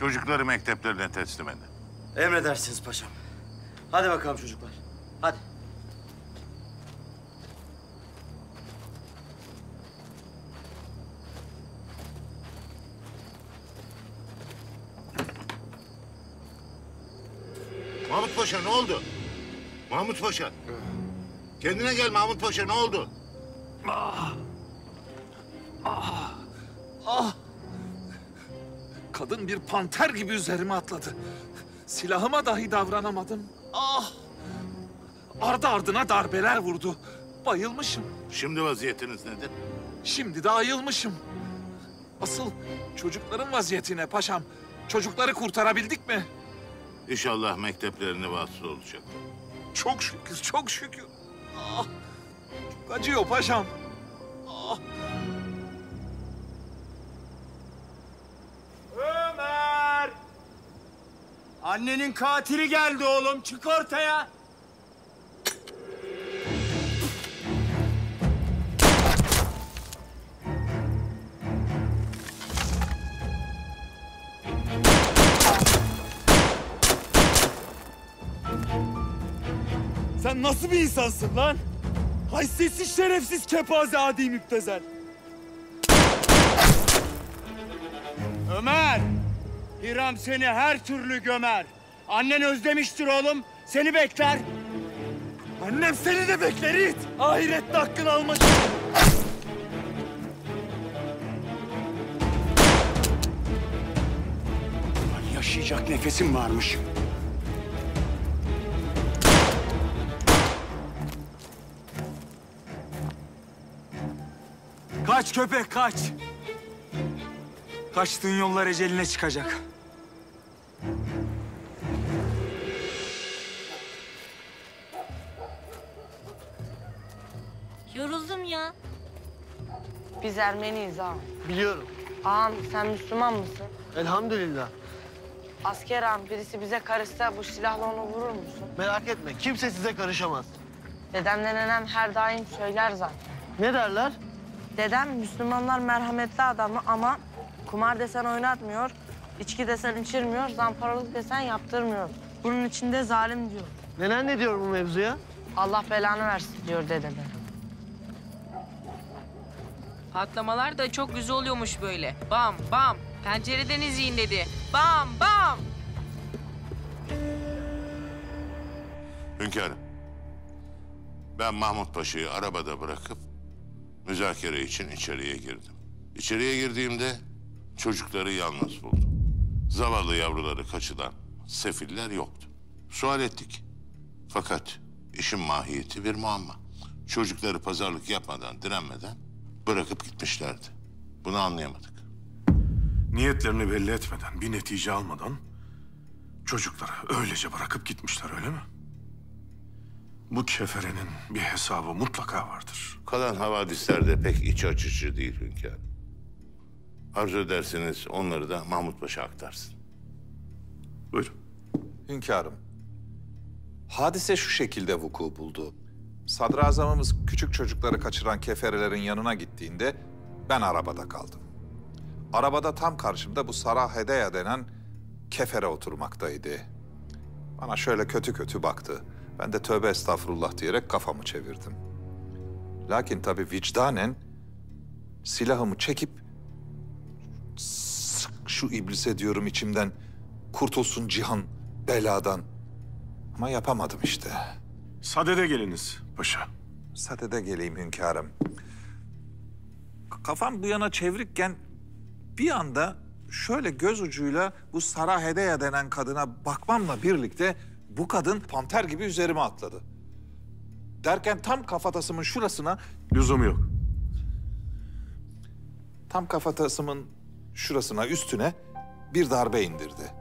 Çocukları mekteplerine teslim edin. Emredersiniz paşam. Hadi bakalım çocuklar. Hadi. Mahmut Paşa ne oldu? Mahmut Paşa. Kendine gel Mahmut Paşa, ne oldu? Kadın bir panter gibi üzerime atladı. Silahıma dahi davranamadım. Ardı ardına darbeler vurdu. Bayılmışım. Şimdi vaziyetiniz nedir? Şimdi de ayılmışım. Asıl çocukların vaziyetine paşam. Çocukları kurtarabildik mi? İnşallah mekteplerine vasıl olacaklar. Çok şükür, çok şükür. Çok acıyor paşam. Ömer! Annenin katili geldi oğlum. Çık ortaya. Sen nasıl bir insansın lan? Haysiyetsiz, şerefsiz, kepaze, adi müptezel. Ömer! Hiram seni her türlü gömer. Annen özlemiştir oğlum. Seni bekler. Annem seni de bekler it. Ahirette hakkını almak için. Yaşayacak nefesim varmış. Kaç köpek kaç. Kaçtığın yollar eceline çıkacak. Yoruldum ya. Biz Ermeniyiz ağam. Biliyorum. Ağam sen Müslüman mısın? Elhamdülillah. Asker ağam birisi bize karışsa bu silahla onu vurur musun? Merak etme. Kimse size karışamaz. Dedemle nenem her daim söyler zaten. Ne derler? Dedem Müslümanlar merhametli adamı ama kumar desen oynatmıyor, içki desen içirmiyor, zamparalık desen yaptırmıyor. Bunun içinde zalim diyor. Nenen ne diyor bu mevzuya? Allah belanı versin diyor dedeme. Patlamalar da çok güzel oluyormuş böyle. Bam bam. Pencereden izleyin dedi. Bam bam. Hünkârım, ben Mahmut Paşa'yı arabada bırakıp müzakere için içeriye girdim. İçeriye girdiğimde çocukları yalnız buldum. Zavallı yavruları kaçıran sefiller yoktu. Sual ettik. Fakat işin mahiyeti bir muamma. Çocukları pazarlık yapmadan, direnmeden bırakıp gitmişlerdi. Bunu anlayamadık. Niyetlerini belli etmeden, bir netice almadan çocukları öylece bırakıp gitmişler, öyle mi? Bu keferenin bir hesabı mutlaka vardır. Kalan havadisler de pek iç açıcı değil hünkârım. Arzu ederseniz onları da Mahmut Paşa aktarsın. Buyurun. Hünkârım, hadise şu şekilde vuku buldu. Sadrazamımız küçük çocukları kaçıran keferelerin yanına gittiğinde ben arabada kaldım. Arabada tam karşımda bu Sarah Hedeya denen kefere oturmaktaydı. Bana şöyle kötü kötü baktı. Ben de tövbe estağfurullah diyerek kafamı çevirdim. Lakin tabii vicdanen silahımı çekip sık şu iblise diyorum içimden, kurtulsun cihan beladan. Ama yapamadım işte. Sadede geliniz paşa. Sadede geleyim hünkârım. Kafam bu yana çevirikken bir anda şöyle göz ucuyla bu Sarah Hedeya denen kadına bakmamla birlikte bu kadın panter gibi üzerime atladı. Derken tam kafatasımın şurasına... Lüzumu yok. Tam kafatasımın şurasına, üstüne bir darbe indirdi.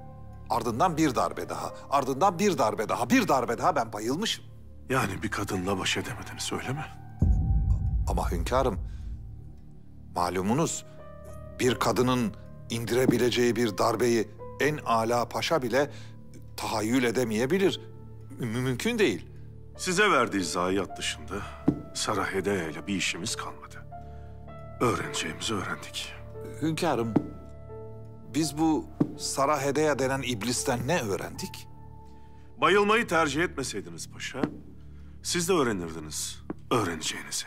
Ardından bir darbe daha, ardından bir darbe daha, bir darbe daha, ben bayılmışım. Yani bir kadınla baş edemediniz, öyle mi? Ama hünkârım, malumunuz bir kadının indirebileceği bir darbeyi en âlâ paşa bile tahayyül edemeyebilir. Mümkün değil. Size verdiği zayiat dışında Sarah Hedeya ile bir işimiz kalmadı. Öğreneceğimizi öğrendik. Hünkârım, biz bu Sara Hedeya denen iblisten ne öğrendik? Bayılmayı tercih etmeseydiniz paşa, siz de öğrenirdiniz öğreneceğinizi.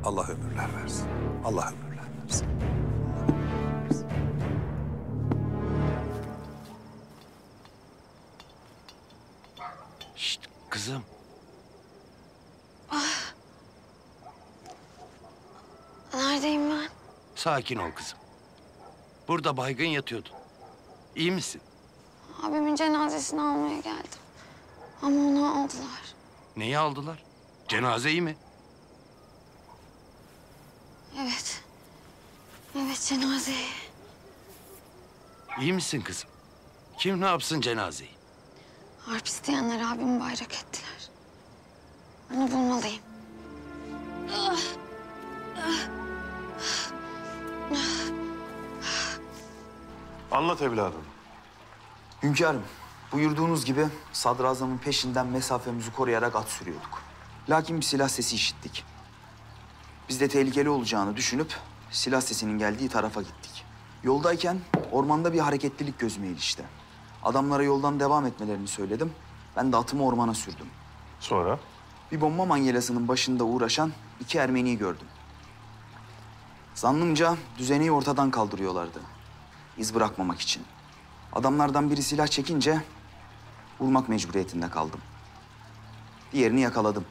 Allah ömürler versin. Allah ömürler versin. Şşt kızım. Neredeyim ben? Sakin ol kızım. Burada baygın yatıyordun. İyi misin? Abimin cenazesini almaya geldim. Ama onu aldılar. Neyi aldılar? Cenazeyi mi? Evet. Evet, cenazeyi. İyi misin kızım? Kim ne yapsın cenazeyi? Harp isteyenler abimi bayrak ettiler. Onu bulmalıyım. Anlat evladım. Hünkârım, buyurduğunuz gibi sadrazamın peşinden mesafemizi koruyarak at sürüyorduk. Lakin bir silah sesi işittik. Biz de tehlikeli olacağını düşünüp silah sesinin geldiği tarafa gittik. Yoldayken ormanda bir hareketlilik gözüme ilişti. Adamlara yoldan devam etmelerini söyledim. Ben de atımı ormana sürdüm. Sonra? Bir bomba manyelasının başında uğraşan 2 Ermeniyi gördüm. Zannımca düzeneyi ortadan kaldırıyorlardı. İz bırakmamak için. Adamlardan biri silah çekince vurmak mecburiyetinde kaldım. Diğerini yakaladım.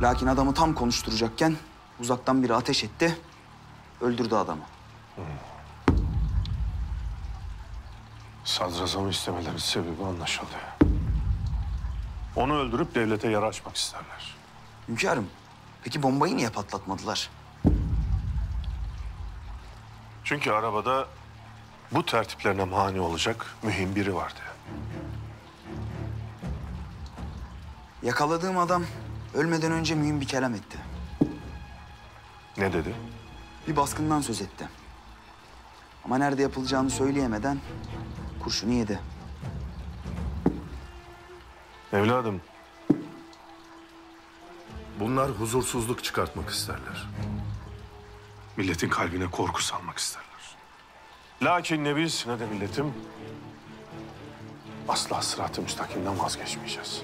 Lakin adamı tam konuşturacakken uzaktan biri ateş etti, öldürdü adamı. Sadrazamı istemelerinin sebebi anlaşıldı. Onu öldürüp devlete yara açmak isterler. Hünkârım, peki bombayı niye patlatmadılar? Çünkü arabada bu tertiplerine mani olacak mühim biri vardı. Yakaladığım adam ölmeden önce mühim bir kelam etti. Ne dedi? Bir baskından söz etti. Ama nerede yapılacağını söyleyemeden kurşunu yedi. Evladım, bunlar huzursuzluk çıkartmak isterler. Milletin kalbine korku salmak isterler. Lakin ne biz ne de milletim asla sırat-ı müstakimden vazgeçmeyeceğiz.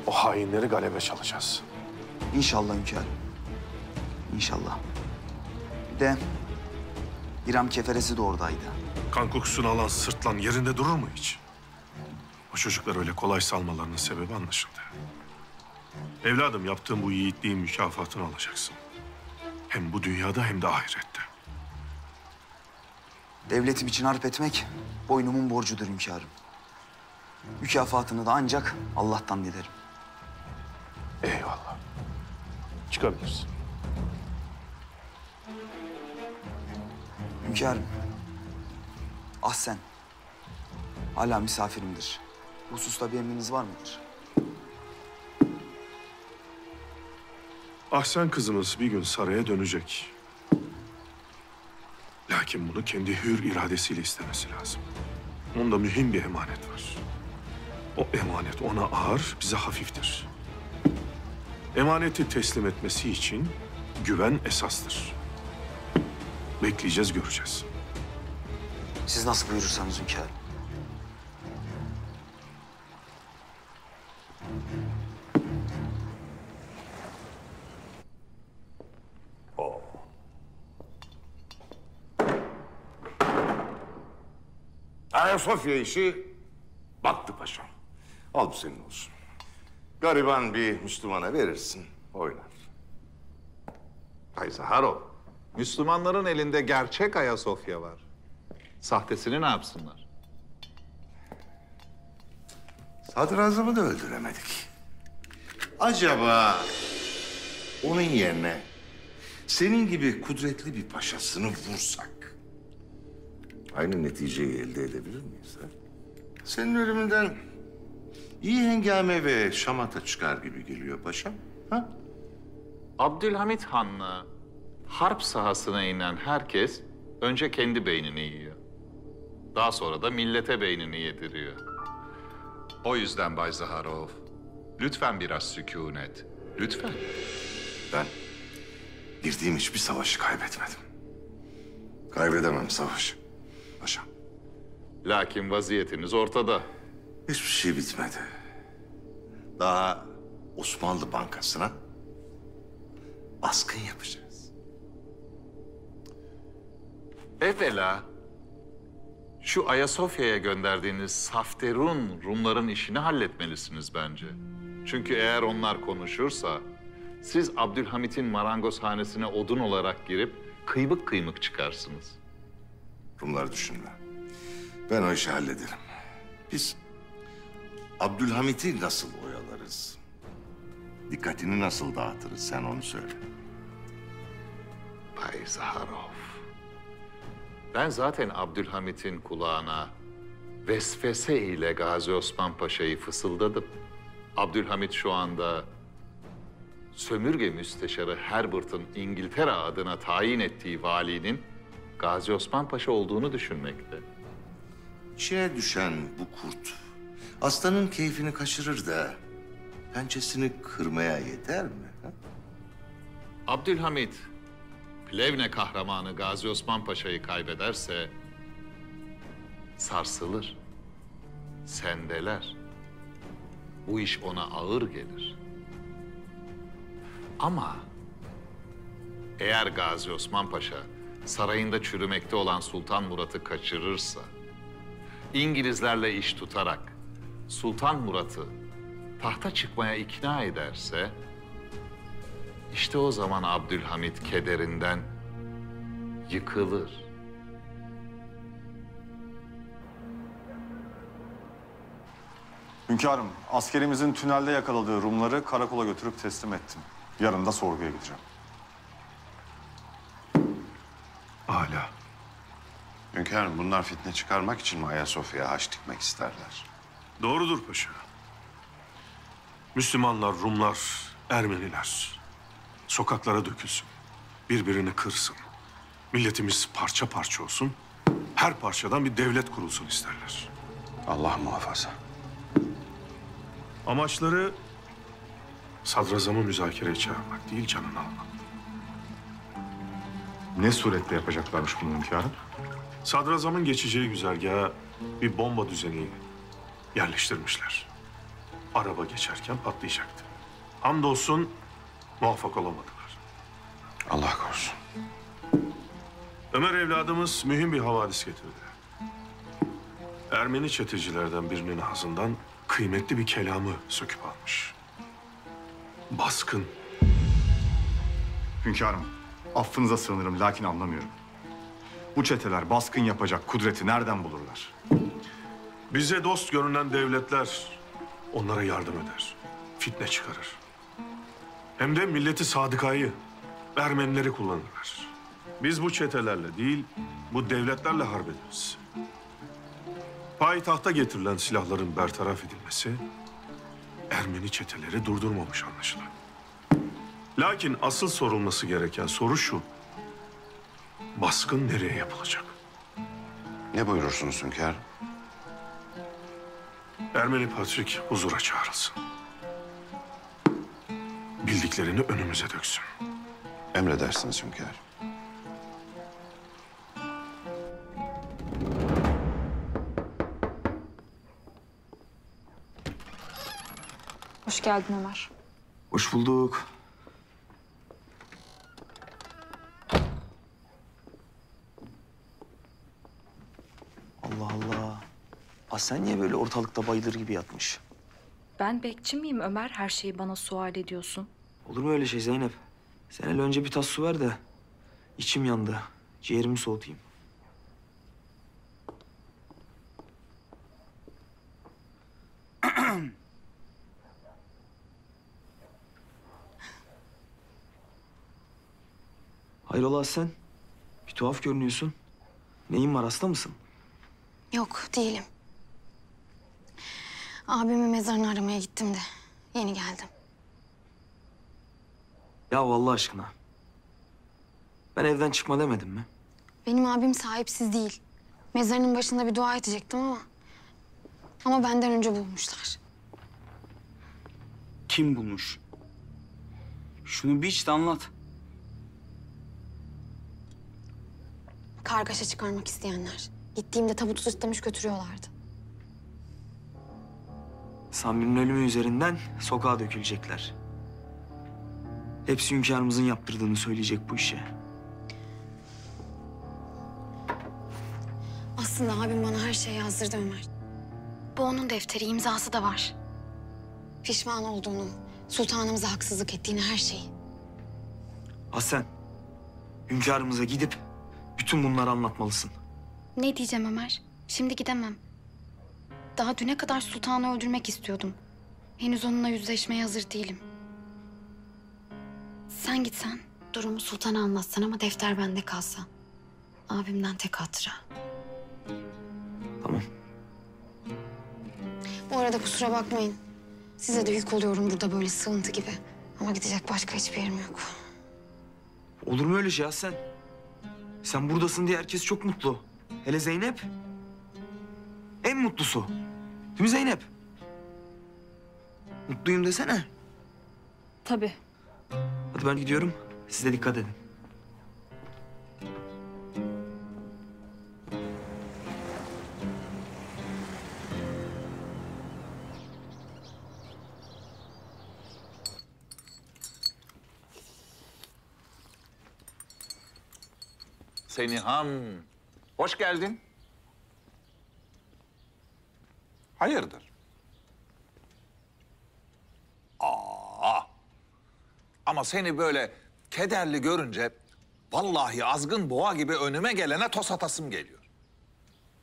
O hainleri galebe çalacağız. İnşallah hünkârım. İnşallah. Bir de İrem keferesi de oradaydı. Kan kokusunu alan sırtlan yerinde durur mu hiç? O çocuklar öyle kolay salmalarının sebebi anlaşıldı. Evladım, yaptığın bu yiğitliğin mükafatını alacaksın. Hem bu dünyada hem de ahirette. Devletim için harp etmek boynumun borcudur hünkârım. Mükafatını da ancak Allah'tan dilerim. Eyvallah. Çıkabilirsin. Hünkârım, Ahsen hala misafirimdir. Bu hususta bir emriniz var mıdır? Ahsen kızımız bir gün saraya dönecek. Lakin bunu kendi hür iradesiyle istemesi lazım. Onda mühim bir emanet var. O emanet ona ağır, bize hafiftir. Emaneti teslim etmesi için güven esastır. Bekleyeceğiz, göreceğiz. Siz nasıl buyurursanız hünkârım. Ayasofya işi battı paşam. Al bu senin olsun. Gariban bir Müslümana verirsin, oynar. Hayzaharov, Müslümanların elinde gerçek Ayasofya var. Sahtesini ne yapsınlar? Sadrazamı da öldüremedik. Acaba onun yerine senin gibi kudretli bir paşasını vursak aynı neticeyi elde edebilir miyiz? Ha? Senin ölümünden iyi hengame ve şamata çıkar gibi geliyor paşam. Ha? Abdülhamit Han'la harp sahasına inen herkes önce kendi beynini yiyor. Daha sonra da millete beynini yediriyor. O yüzden Bay Zaharov, lütfen biraz sükunet. Lütfen. Ben girdiğim hiçbir savaşı kaybetmedim. Kaybedemem Savaş. Paşam. Lakin vaziyetiniz ortada. Hiçbir şey bitmedi. Daha Osmanlı Bankası'na baskın yapacağız. Evvela şu Ayasofya'ya gönderdiğiniz Safterun Rumların işini halletmelisiniz bence. Çünkü eğer onlar konuşursa siz Abdülhamit'in marangozhanesine odun olarak girip kıymık kıymık çıkarsınız. Rumları düşünme. Ben o işi hallederim. Biz Abdülhamit'i nasıl oyalarız? Dikkatini nasıl dağıtırız sen onu söyle. Bay Zaharov. Ben zaten Abdülhamit'in kulağına vesvese ile Gazi Osman Paşa'yı fısıldadım. Abdülhamit şu anda sömürge müsteşarı Herbert'ın İngiltere adına tayin ettiği valinin Gazi Osman Paşa olduğunu düşünmekte. İçine düşen bu kurt aslanın keyfini kaçırır da pençesini kırmaya yeter mi? Ha? Abdülhamit, Plevne kahramanı Gazi Osman Paşa'yı kaybederse sarsılır, sendeler. Bu iş ona ağır gelir. Ama eğer Gazi Osman Paşa sarayında çürümekte olan Sultan Murat'ı kaçırırsa, İngilizlerle iş tutarak Sultan Murat'ı tahta çıkmaya ikna ederse, işte o zaman Abdülhamit kederinden yıkılır. Hünkârım, askerimizin tünelde yakaladığı Rumları karakola götürüp teslim ettim. Yarın da sorguya gideceğim. Âlâ. Hünkârım, bunlar fitne çıkarmak için mi Ayasofya'ya haç dikmek isterler? Doğrudur paşa. Müslümanlar, Rumlar, Ermeniler sokaklara dökülsün. Birbirini kırsın. Milletimiz parça parça olsun. Her parçadan bir devlet kurulsun isterler. Allah muhafaza. Amaçları sadrazamı müzakereye çağırmak değil, canını almak. Ne suretle yapacaklarmış bunu hünkârım? Sadrazamın geçeceği güzergaha bir bomba düzeni yerleştirmişler. Araba geçerken patlayacaktı. Hamdolsun muvaffak olamadılar. Allah korusun. Ömer evladımız mühim bir havadis getirdi. Ermeni çetecilerden birinin ağzından kıymetli bir kelamı söküp almış. Baskın. Hünkârım, affınıza sığınırım lakin anlamıyorum. Bu çeteler baskın yapacak kudreti nereden bulurlar? Bize dost görünen devletler onlara yardım eder. Fitne çıkarır. Hem de milleti sadıkayı, Ermenileri kullanırlar. Biz bu çetelerle değil, bu devletlerle harp ederiz. Payitahta getirilen silahların bertaraf edilmesi Ermeni çeteleri durdurmamış anlaşılan. Lakin asıl sorulması gereken soru şu: baskın nereye yapılacak? Ne buyurursunuz hünkârım? Ermeni Patrik huzura çağrılsın. Bildiklerini önümüze döksün. Emredersiniz hünkârım. Hoş geldin Ömer. Hoş bulduk. Allah Allah. Sen niye böyle ortalıkta bayılır gibi yatmış? Ben bekçi miyim Ömer? Her şeyi bana sual ediyorsun. Olur mu öyle şey Zeynep? Sen hele önce bir tas su ver de içim yandı. Ciğerimi soğutayım. Hayrola sen? Bir tuhaf görünüyorsun. Neyin var, hasta mısın? Yok, değilim. Abimin mezarını aramaya gittim de yeni geldim. Ya vallahi aşkına. Ben evden çıkma demedim mi? Benim abim sahipsiz değil. Mezarının başında bir dua edecektim ama benden önce bulmuşlar. Kim bulmuş? Şunu bir iç de anlat. Kargaşa çıkarmak isteyenler. Gittiğimde tabutu sırtlamış götürüyorlardı. Sami'nin ölümü üzerinden sokağa dökülecekler. Hepsi hünkârımızın yaptırdığını söyleyecek bu işe. Aslında abim bana her şeyi yazdırdı Ömer. Bu onun defteri, imzası da var. Pişman olduğunu, sultanımıza haksızlık ettiğini, her şeyi. Aslen, hünkârımıza gidip bütün bunları anlatmalısın. Ne diyeceğim Ömer? Şimdi gidemem. Daha düne kadar sultanı öldürmek istiyordum. Henüz onunla yüzleşmeye hazır değilim. Sen gitsen, durumu sultana anlatsan ama defter bende kalsa. Abimden tek hatıra. Tamam. Bu arada kusura bakmayın. Size de yük oluyorum burada böyle sığıntı gibi. Ama gidecek başka hiçbir yerim yok. Olur mu öyle şey Aslen? Sen buradasın diye herkes çok mutlu. Hele Zeynep. En mutlusu. Değil mi Zeynep? Mutluyum desene. Tabii. Hadi ben gidiyorum. Siz de dikkat edin. Seniham, hoş geldin. Hayırdır? Ama seni böyle kederli görünce vallahi azgın boğa gibi önüme gelene toz atasım geliyor.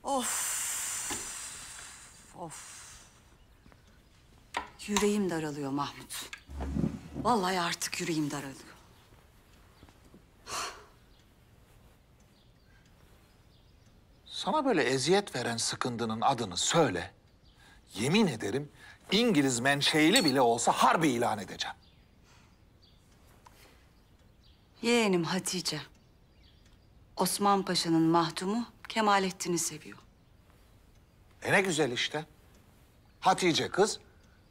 Of. Of. Yüreğim daralıyor Mahmut. Vallahi artık yüreğim daralıyor. Sana böyle eziyet veren sıkıntının adını söyle. Yemin ederim İngiliz menşeili bile olsa harbi ilan edeceğim. Yeğenim Hatice. Osman Paşa'nın mahdumu Kemalettin'i seviyor. Ne güzel işte. Hatice kız,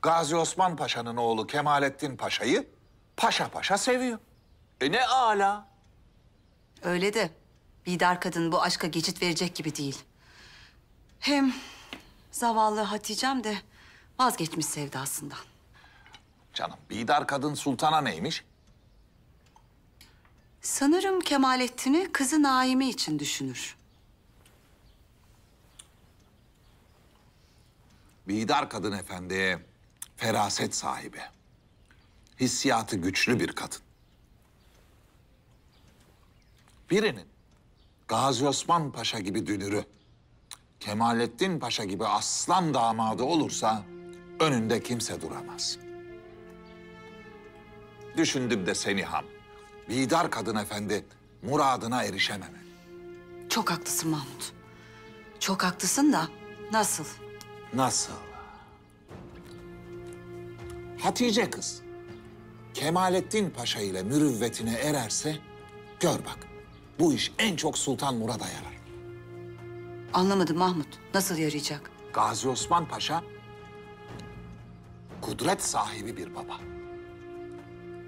Gazi Osman Paşa'nın oğlu Kemalettin Paşa'yı paşa paşa seviyor. Ne âlâ. Öyle de Bidar kadın bu aşka geçit verecek gibi değil. Hem zavallı Hatice'm de vazgeçmiş sevdasından. Canım, Bidar kadın sultana neymiş? Sanırım Kemalettin'i kızı Naime için düşünür. Bidar kadın efendi feraset sahibi. Hissiyatı güçlü bir kadın. Birinin Gazi Osman Paşa gibi dünürü, Kemalettin Paşa gibi aslan damadı olursa önünde kimse duramaz. Düşündüm de Seniham, Bidar kadın efendi muradına erişememeli. Çok haklısın Mahmut. Çok haklısın da nasıl? Nasıl? Hatice kız Kemalettin Paşa ile mürüvvetine ererse gör bak, bu iş en çok Sultan Murad'a yarar. Anlamadım Mahmut. Nasıl yarayacak? Gazi Osman Paşa kudret sahibi bir baba.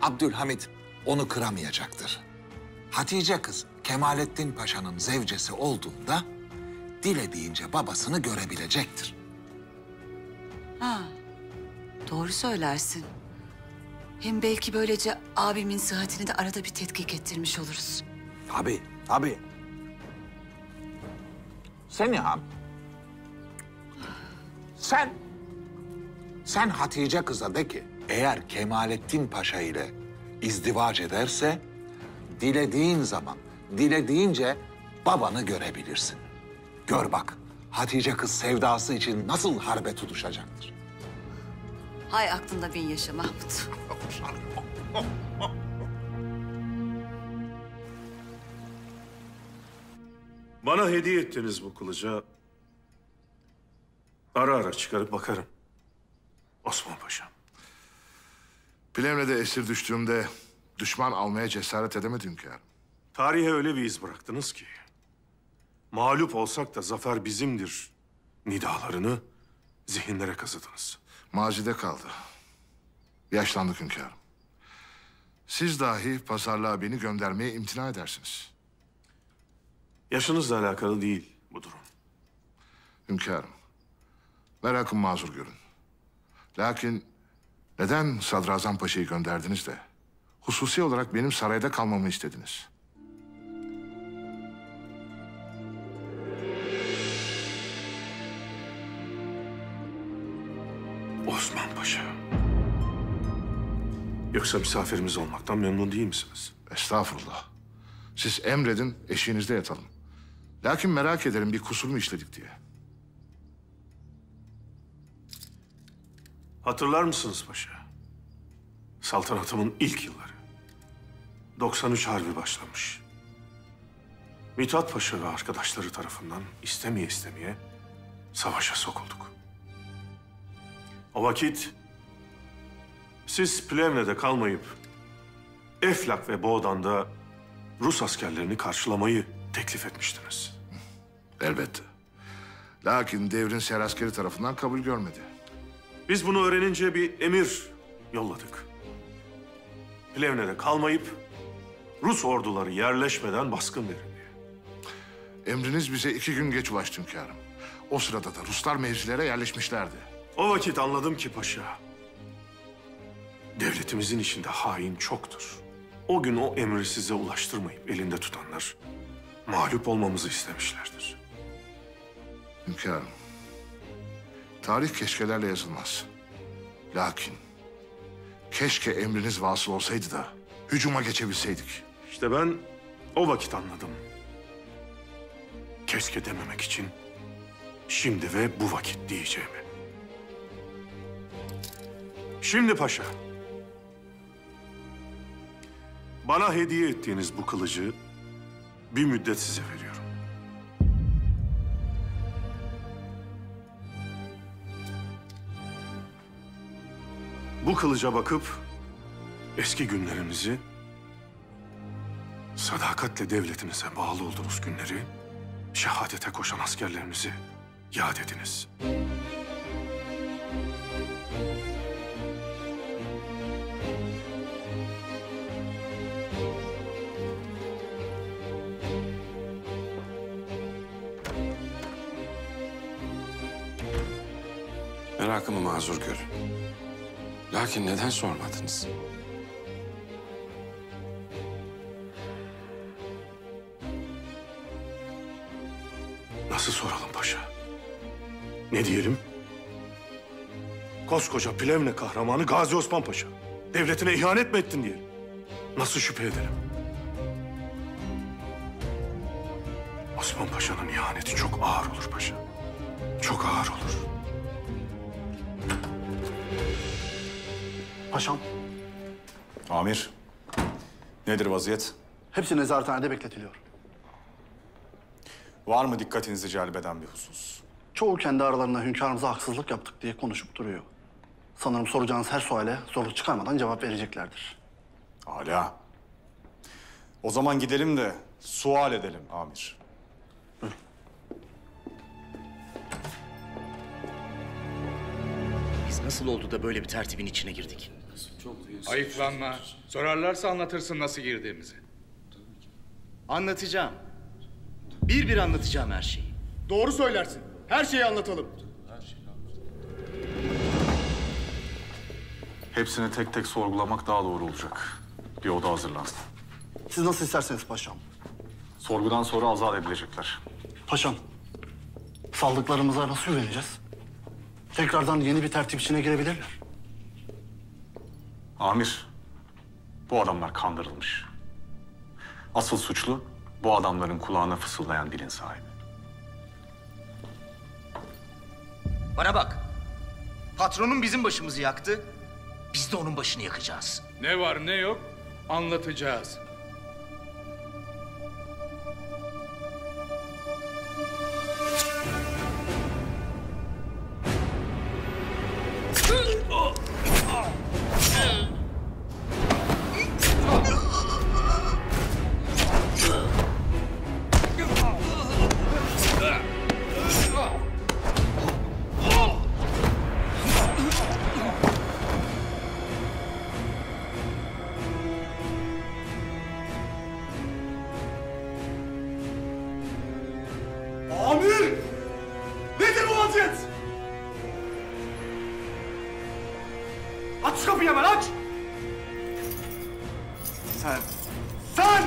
Abdülhamit onu kıramayacaktır. Hatice kız Kemalettin Paşa'nın zevcesi olduğunda dilediğince babasını görebilecektir. Ha, doğru söylersin. Hem belki böylece abimin sıhhatini de arada bir tetkik ettirmiş oluruz. Tabii, tabii. Seniham, sen Hatice kıza de ki eğer Kemalettin Paşa ile izdivaç ederse dilediğin zaman, dilediğince babanı görebilirsin. Gör bak, Hatice kız sevdası için nasıl harbe tutuşacaktır. Hay aklında bin yaşa Mahmut. Bana hediye ettiniz bu kılıca. Ara ara çıkarıp bakarım. Osman Paşa. Plevne'de esir düştüğümde düşman almaya cesaret edemedim hünkârım. Tarihe öyle bir iz bıraktınız ki. Mağlup olsak da zafer bizimdir nidalarını zihinlere kazıdınız. Mazide kaldı. Yaşlandık hünkârım. Siz dahi pazarlığa beni göndermeye imtina edersiniz. Yaşınızla alakalı değil bu durum. Hünkârım, merakım mazur görün. Lakin neden Sadrazam Paşa'yı gönderdiniz de hususi olarak benim sarayda kalmamı istediniz? Osman Paşa. Yoksa misafirimiz olmaktan memnun değil misiniz? Estağfurullah. Siz emredin, eşiğinizde yatalım. Lakin merak ederim bir kusur mu işledik diye. Hatırlar mısınız paşa? Saltanatımın ilk yılları. 93 Harbi başlamış. Mithat Paşa ve arkadaşları tarafından istemeye istemeye savaşa sokulduk. O vakit siz Plevne'de kalmayıp Eflak ve Boğdan'da Rus askerlerini karşılamayı teklif etmiştiniz. Elbette. Lakin devrin seraskeri tarafından kabul görmedi. Biz bunu öğrenince bir emir yolladık. Plevne'de kalmayıp Rus orduları yerleşmeden baskın verin diye. Emriniz bize 2 gün geç ulaştı hünkârım. O sırada da Ruslar mevzilere yerleşmişlerdi. O vakit anladım ki paşa, devletimizin içinde hain çoktur. O gün o emri size ulaştırmayıp elinde tutanlar mağlup olmamızı istemişlerdir. Hünkârım, tarih keşkelerle yazılmaz. Lakin keşke emriniz vasıl olsaydı da hücuma geçebilseydik. İşte ben o vakit anladım. Keşke dememek için şimdi ve bu vakit diyeceğimi. Şimdi paşa, bana hediye ettiğiniz bu kılıcı bir müddet size veriyorum. Bu kılıca bakıp eski günlerinizi, sadakatle devletinize bağlı olduğunuz günleri, şehadete koşan askerlerinizi yad ediniz. Merakımı mazur görün. Lakin neden sormadınız? Nasıl soralım paşa? Ne diyelim? Koskoca Plevne kahramanı Gazi Osman Paşa. Devletine ihanet mi ettin diyelim? Nasıl şüphe edelim? Osman Paşa'nın ihaneti çok ağır olur paşa. Çok ağır olur. Paşam, Amir, nedir vaziyet? hepsi nezarethanede bekletiliyor. Var mı dikkatinizi celbeden bir husus? Çoğu kendi aralarında hünkârımıza haksızlık yaptık diye konuşup duruyor. Sanırım soracağınız her suale zorluk çıkarmadan cevap vereceklerdir. Âlâ. O zaman gidelim de sual edelim amir. Biz nasıl oldu da böyle bir tertibin içine girdik? Ayıplanma. Sorarlarsa anlatırsın nasıl girdiğimizi. Anlatacağım. Bir bir anlatacağım her şeyi. Doğru söylersin. Her şeyi anlatalım. Hepsini tek tek sorgulamak daha doğru olacak. Bir oda hazırlansın. Siz nasıl isterseniz paşam. Sorgudan sonra azat edilecekler. Paşam, saldıklarımıza nasıl güveneceğiz? Tekrardan yeni bir tertip içine girebilirler. Amir, bu adamlar kandırılmış. Asıl suçlu bu adamların kulağına fısıldayan dilin sahibi. Bana bak. Patronun bizim başımızı yaktı. Biz de onun başını yakacağız. Ne var ne yok anlatacağız. Aç kapıyı hemen aç! Sen!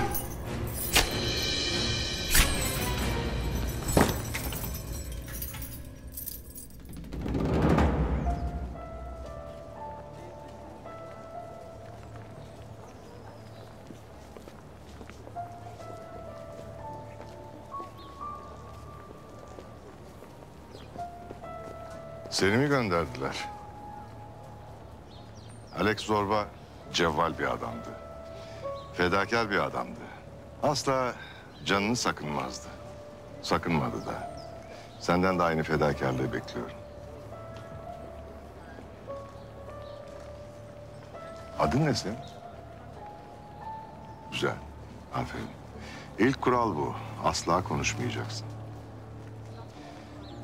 Seni mi gönderdiler? Alex Zorba cevval bir adamdı. Fedakar bir adamdı. Asla canını sakınmazdı. Sakınmadı da. Senden de aynı fedakarlığı bekliyorum. Adın ne senin? Güzel. Aferin. İlk kural bu. Asla konuşmayacaksın.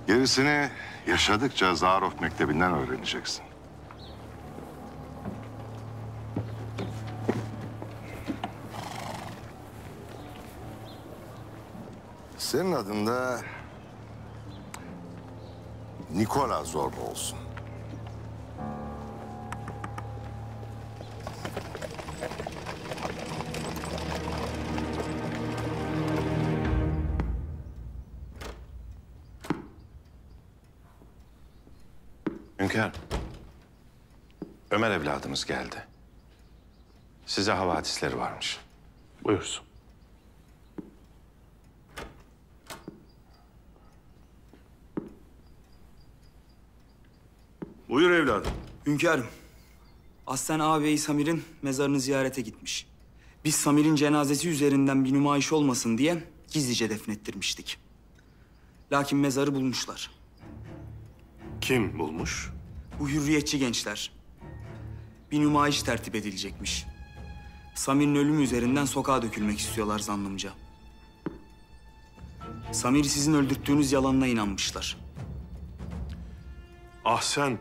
Gerisini yaşadıkça Zarof Mektebi'nden öğreneceksin. Senin adın da Nikola Zorba olsun. Hünkârım, Ömer evladımız geldi. Size havadisleri varmış. Buyursun. Buyur evladım. Hünkârım, Aslen ağabeyi Samir'in mezarını ziyarete gitmiş. Biz Samir'in cenazesi üzerinden bir nümayiş olmasın diye gizlice defnettirmiştik. Lakin mezarı bulmuşlar. Kim bulmuş? Bu hürriyetçi gençler. Bir nümayiş tertip edilecekmiş. Samir'in ölümü üzerinden sokağa dökülmek istiyorlar zannımca. Samir'i sizin öldürttüğünüz yalanına inanmışlar. Ahsen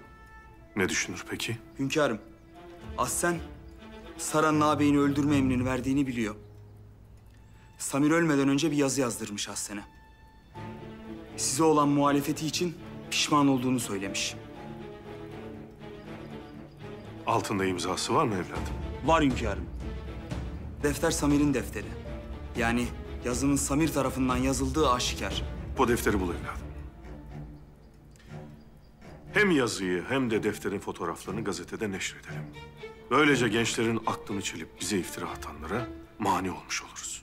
ne düşünür peki? Hünkârım, Ahsen Saran'ın ağabeyini öldürme emrini verdiğini biliyor. Samir ölmeden önce bir yazı yazdırmış Ahsen'e. Size olan muhalefeti için pişman olduğunu söylemiş. Altında imzası var mı evladım? Var hünkârım. Defter Samir'in defteri. Yani yazının Samir tarafından yazıldığı aşikar. Bu defteri bul evladım. Hem yazıyı hem de defterin fotoğraflarını gazetede neşredelim. Böylece gençlerin aklını çelip bize iftira atanlara mani olmuş oluruz.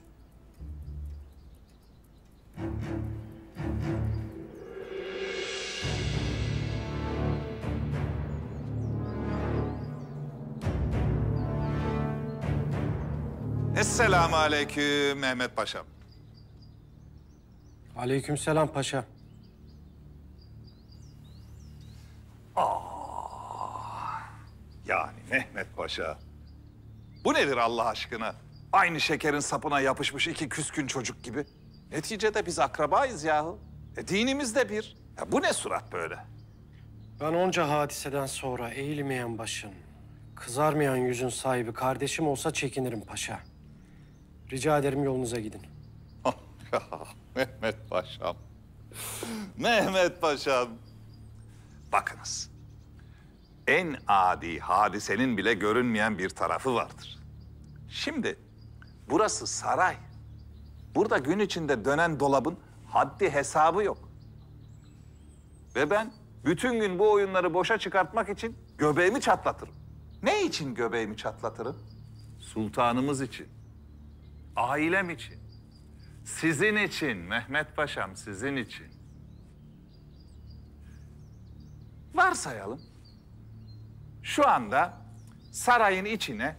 Esselamu aleyküm Mehmet Paşam. Aleykümselam paşa. Yani Mehmet Paşa. Bu nedir Allah aşkına? Aynı şekerin sapına yapışmış iki küskün çocuk gibi. Neticede biz akrabayız yahu. Dinimiz de bir. Ya bu ne surat böyle? Ben onca hadiseden sonra eğilmeyen başın, kızarmayan yüzün sahibi kardeşim olsa çekinirim paşa. Rica ederim yolunuza gidin. Mehmet Paşam. Mehmet Paşam. Bakınız. En adi hadisenin bile görünmeyen bir tarafı vardır. Şimdi burası saray. Burada gün içinde dönen dolabın haddi hesabı yok. Ve ben bütün gün bu oyunları boşa çıkartmak için göbeğimi çatlatırım. Ne için göbeğimi çatlatırım? Sultanımız için. Ailem için. Sizin için Mehmet Paşam, sizin için. Varsayalım. Şu anda sarayın içine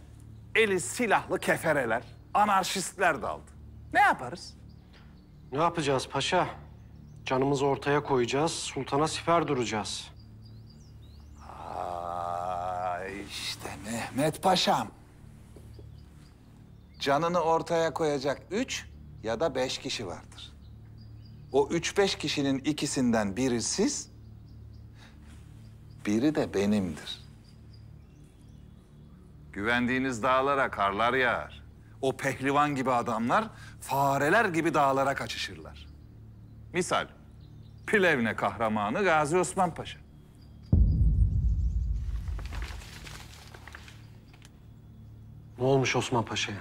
eli silahlı kefereler, anarşistler daldı. Ne yaparız? Ne yapacağız paşa? Canımızı ortaya koyacağız, sultana siper duracağız. İşte Mehmet Paşam. Canını ortaya koyacak 3 ya da 5 kişi vardır. O 3-5 kişinin ikisinden biri siz, biri de benimdir. Güvendiğiniz dağlara karlar yağar. O pehlivan gibi adamlar fareler gibi dağlara kaçışırlar. Misal, Plevne kahramanı Gazi Osman Paşa. Ne olmuş Osman Paşa'ya?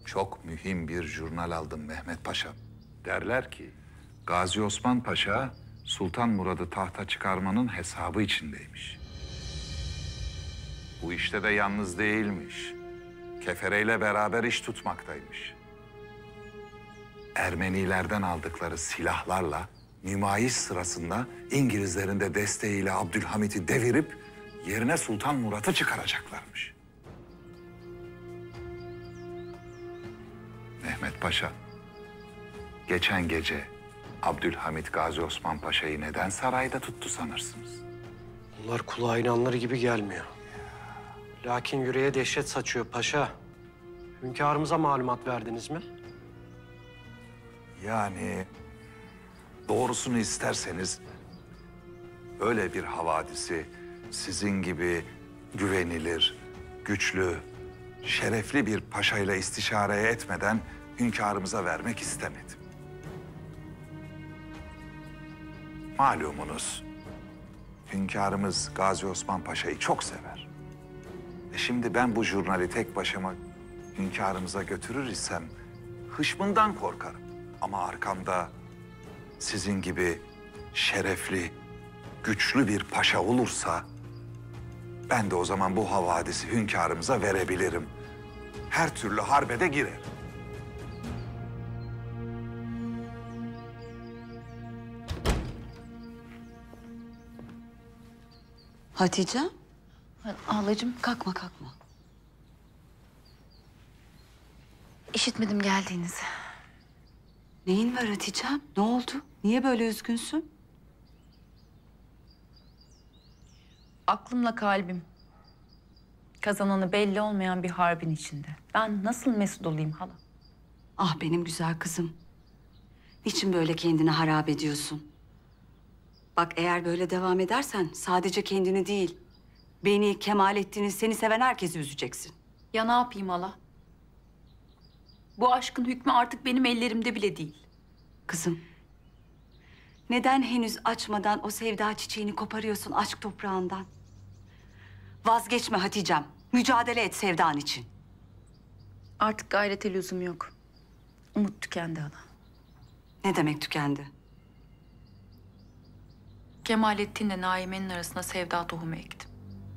Çok mühim bir jurnal aldım Mehmet Paşa. Derler ki Gazi Osman Paşa Sultan Murad'ı tahta çıkarmanın hesabı içindeymiş. Bu işte de yalnız değilmiş. Kefereyle beraber iş tutmaktaymış. Ermenilerden aldıkları silahlarla nümayiş sırasında İngilizlerin de desteğiyle Abdülhamit'i devirip yerine Sultan Murad'ı çıkaracaklarmış. Mehmet Paşa, geçen gece Abdülhamit Gazi Osman Paşa'yı neden sarayda tuttu sanırsınız? Bunlar kulağa inanılır gibi gelmiyor. Lakin yüreğe dehşet saçıyor paşa. Hünkârımıza malumat verdiniz mi? Yani doğrusunu isterseniz öyle bir havadisi sizin gibi güvenilir, güçlü, şerefli bir paşayla istişareye etmeden hünkârımıza vermek istemedim. Malumunuz hünkârımız Gazi Osman Paşa'yı çok sever. Şimdi ben bu jurnali tek başıma hünkârımıza götürür isem hışmından korkarım. Ama arkamda sizin gibi şerefli, güçlü bir paşa olursa ben de o zaman bu havadisi hünkârımıza verebilirim. Her türlü harbe de girerim. Hatice? Halacığım kalkma kalkma. İşitmedim geldiğinizi. Neyin var Hatice'm? Ne oldu? Niye böyle üzgünsün? Aklımla kalbim. Kazananı belli olmayan bir harbin içinde. Ben nasıl mesut olayım hala? Ah benim güzel kızım. Niçin böyle kendini harap ediyorsun? Bak eğer böyle devam edersen sadece kendini değil, beni, Kemalettin'i, seni seven herkesi üzeceksin. Ya ne yapayım hala? Bu aşkın hükmü artık benim ellerimde bile değil. Kızım, neden henüz açmadan o sevda çiçeğini koparıyorsun aşk toprağından? Vazgeçme Hatice'm, mücadele et sevdan için. Artık gayrete lüzum yok. Umut tükendi hala. Ne demek tükendi? Kemalettin'le Naime'nin arasına sevda tohumu ektim.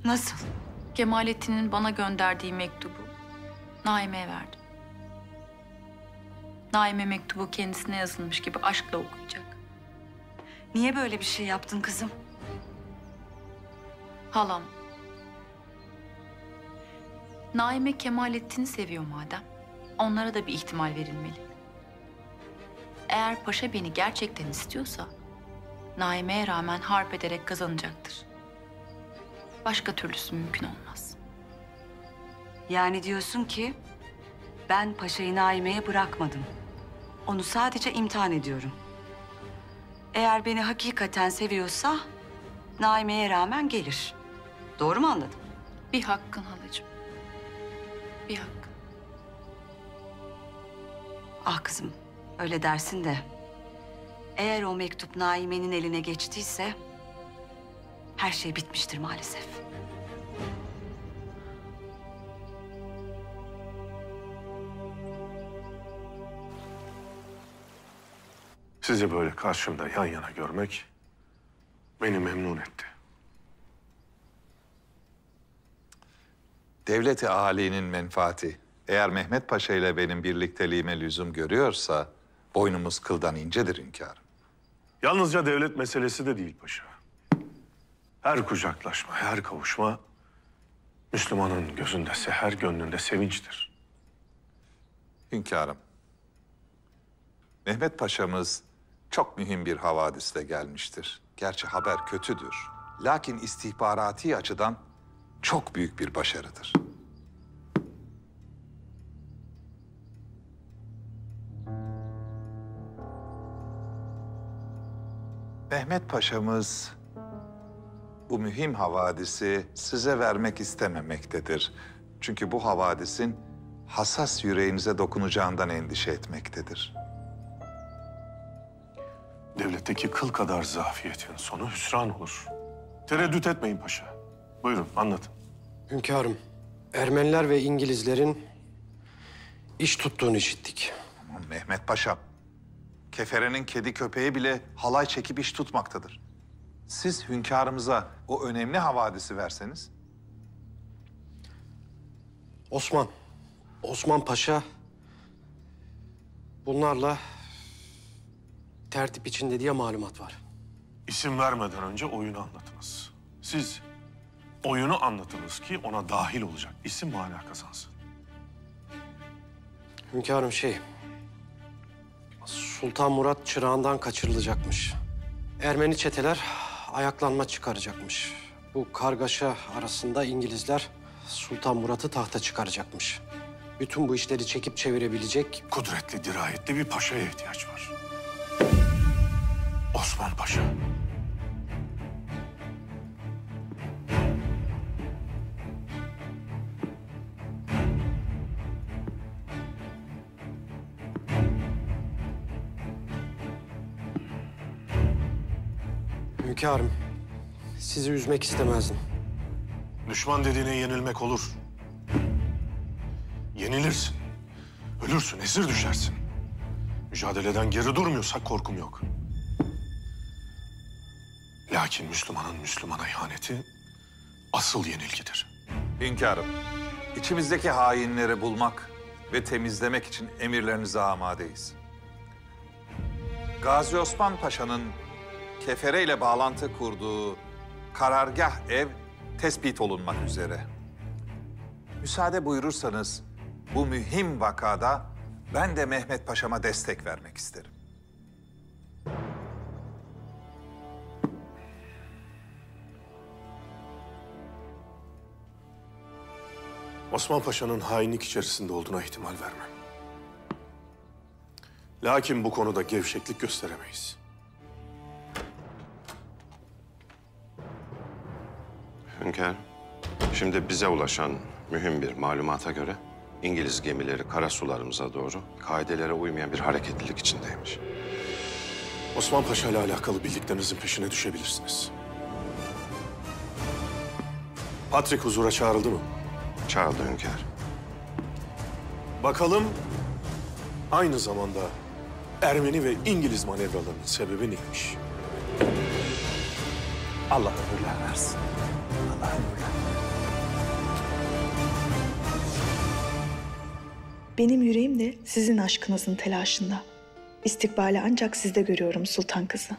Nasıl? Kemalettin'in bana gönderdiği mektubu Naime'ye verdim. Naime mektubu kendisine yazılmış gibi aşkla okuyacak. Niye böyle bir şey yaptın kızım? Halam. Naime Kemalettin'i seviyor madem. Onlara da bir ihtimal verilmeli. Eğer paşa beni gerçekten istiyorsa Naime'ye rağmen harp ederek kazanacaktır. Başka türlüsü mümkün olmaz. Yani diyorsun ki ben paşayı Naime'ye bırakmadım. Onu sadece imtihan ediyorum. Eğer beni hakikaten seviyorsa Naime'ye rağmen gelir. Doğru mu anladım? Bir hakkın halacığım. Bir hakkın. Ah kızım, öyle dersin de eğer o mektup Naime'nin eline geçtiyse her şey bitmiştir maalesef. Sizi böyle karşımda yan yana görmek beni memnun etti. Devlet-i âlinin menfaati eğer Mehmet Paşa ile benim birlikteliğime lüzum görüyorsa boynumuz kıldan incedir hünkârım. Yalnızca devlet meselesi de değil paşa. Her kucaklaşma, her kavuşma Müslümanın gözünde seher, gönlünde sevinçtir. Hünkârım, Mehmet Paşa'mız çok mühim bir havadisle gelmiştir. Gerçi haber kötüdür. Lakin istihbarati açıdan çok büyük bir başarıdır. Mehmet Paşa'mız bu mühim havadisi size vermek istememektedir. Çünkü bu havadisin hassas yüreğinize dokunacağından endişe etmektedir. Devletteki kıl kadar zafiyetin sonu hüsran olur. Tereddüt etmeyin paşa. Buyurun anlatın. Hünkârım, Ermeniler ve İngilizlerin iş tuttuğunu işittik. Aman Mehmet Paşa, keferenin kedi köpeği bile halay çekip iş tutmaktadır. Siz hünkârımıza o önemli havadisi verseniz. Osman Paşa bunlarla tertip içinde diye malumat var. İsim vermeden önce oyunu anlatınız. Siz oyunu anlatınız ki ona dahil olacak isim mana kazansın. Hünkârım Sultan Murat çırağından kaçırılacakmış. Ermeni çeteler ayaklanma çıkaracakmış. Bu kargaşa arasında İngilizler Sultan Murat'ı tahta çıkaracakmış. Bütün bu işleri çekip çevirebilecek... Kudretli, dirayetli bir paşaya ihtiyaç var. Osman Paşa. Hünkârım, sizi üzmek istemezdim. Düşman dediğine yenilmek olur. Yenilirsin. Ölürsün, esir düşersin. Mücadeleden geri durmuyorsak korkum yok. Lakin Müslümanın Müslümana ihaneti asıl yenilgidir. Hünkârım, içimizdeki hainleri bulmak ve temizlemek için emirlerinize amadeyiz. Gazi Osman Paşa'nın kefere ile bağlantı kurduğu karargah ev tespit olunmak üzere. Müsaade buyurursanız bu mühim vakada ben de Mehmet Paşa'ma destek vermek isterim. Osman Paşa'nın hainlik içerisinde olduğuna ihtimal vermem. Lakin bu konuda gevşeklik gösteremeyiz. Hünkârım, şimdi bize ulaşan mühim bir malumata göre İngiliz gemileri kara sularımıza doğru kaidelere uymayan bir hareketlilik içindeymiş. Osman Paşa ile alakalı bildiklerinizin peşine düşebilirsiniz. Patrik huzura çağrıldı mı? Çağrıldı hünkârım. Bakalım aynı zamanda Ermeni ve İngiliz manevralarının sebebi neymiş? Allah ömürler versin. Allah ömürler. Benim yüreğim de sizin aşkınızın telaşında. İstikbali ancak sizde görüyorum sultan kızı.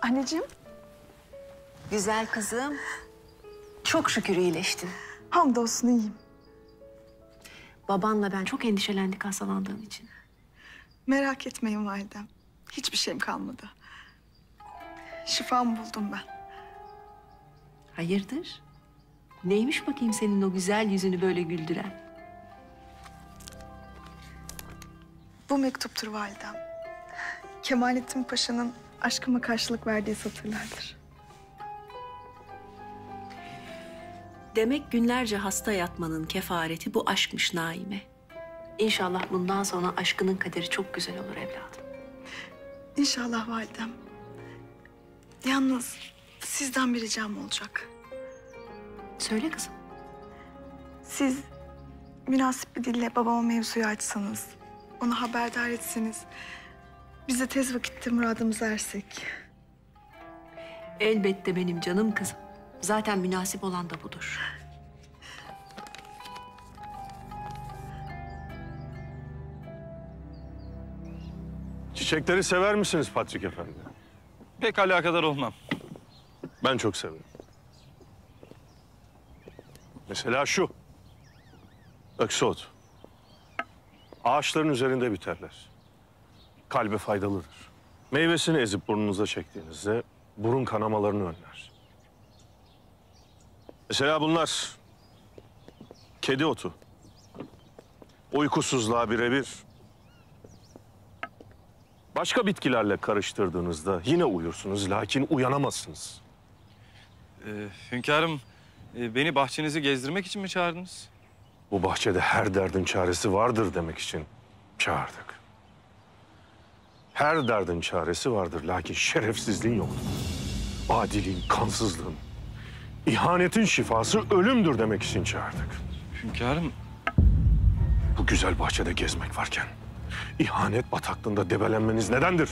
Anneciğim. Güzel kızım. Çok şükür iyileştin. Hamdolsun iyiyim. Babanla ben çok endişelendik hastalandığın için. Merak etmeyin validem. Hiçbir şeyim kalmadı. Şifamı buldum ben. Hayırdır? Neymiş bakayım senin o güzel yüzünü böyle güldüren? Bu mektuptur validem. Kemalettin Paşa'nın aşkıma karşılık verdiği satırlardır. Demek günlerce hasta yatmanın kefareti bu aşkmış Naime. İnşallah bundan sonra aşkının kaderi çok güzel olur evladım. İnşallah validem. Yalnız sizden bir ricam olacak. Söyle kızım. Siz münasip bir dille babama mevzuyu açsanız, onu haberdar etseniz, biz de tez vakitte muradımıza ersek. Elbette benim canım kızım. Zaten münasip olan da budur. Çiçekleri sever misiniz Patrik Efendi? Pek alakadar olmam. Ben çok severim. Mesela şu. Öksot. Ağaçların üzerinde biterler. Kalbe faydalıdır. Meyvesini ezip burnunuza çektiğinizde burun kanamalarını önler. Mesela bunlar. Kedi otu. Uykusuzluğa birebir. Başka bitkilerle karıştırdığınızda yine uyursunuz, lakin uyanamazsınız. Hünkârım, beni bahçenizi gezdirmek için mi çağırdınız? bu bahçede her derdin çaresi vardır demek için çağırdık. Her derdin çaresi vardır, lakin şerefsizliğin yoktur. Adiliğin, kansızlığın, ihanetin şifası ölümdür demek için çağırdık. Hünkârım. Bu güzel bahçede gezmek varken ihanet bataklığında debelenmeniz nedendir?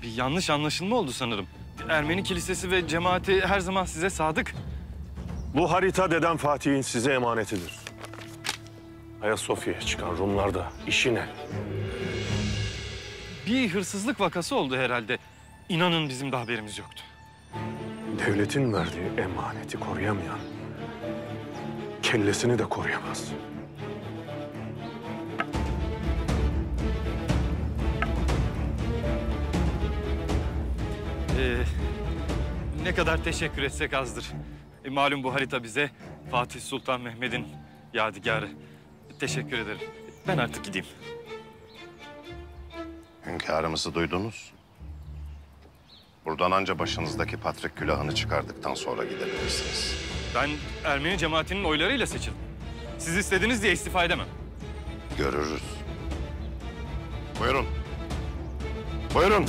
Bir yanlış anlaşılma oldu sanırım. Ermeni kilisesi ve cemaati her zaman size sadık. Bu harita Dedem Fatih'in size emanetidir. Ayasofya'ya çıkan Rumlarda işi ne? Bir hırsızlık vakası oldu herhalde. İnanın bizim de haberimiz yoktu. Devletin verdiği emaneti koruyamayan kellesini de koruyamaz. Ne kadar teşekkür etsek azdır. Malum bu harita bize Fatih Sultan Mehmet'in yadigarı. Teşekkür ederim. Ben artık gideyim. Hünkârımızı duydunuz. Buradan anca başınızdaki patrik külahını çıkardıktan sonra gidebilirsiniz. Ben Ermeni cemaatinin oylarıyla seçildim. Siz istediniz diye istifa edemem. Görürüz. Buyurun. Buyurun.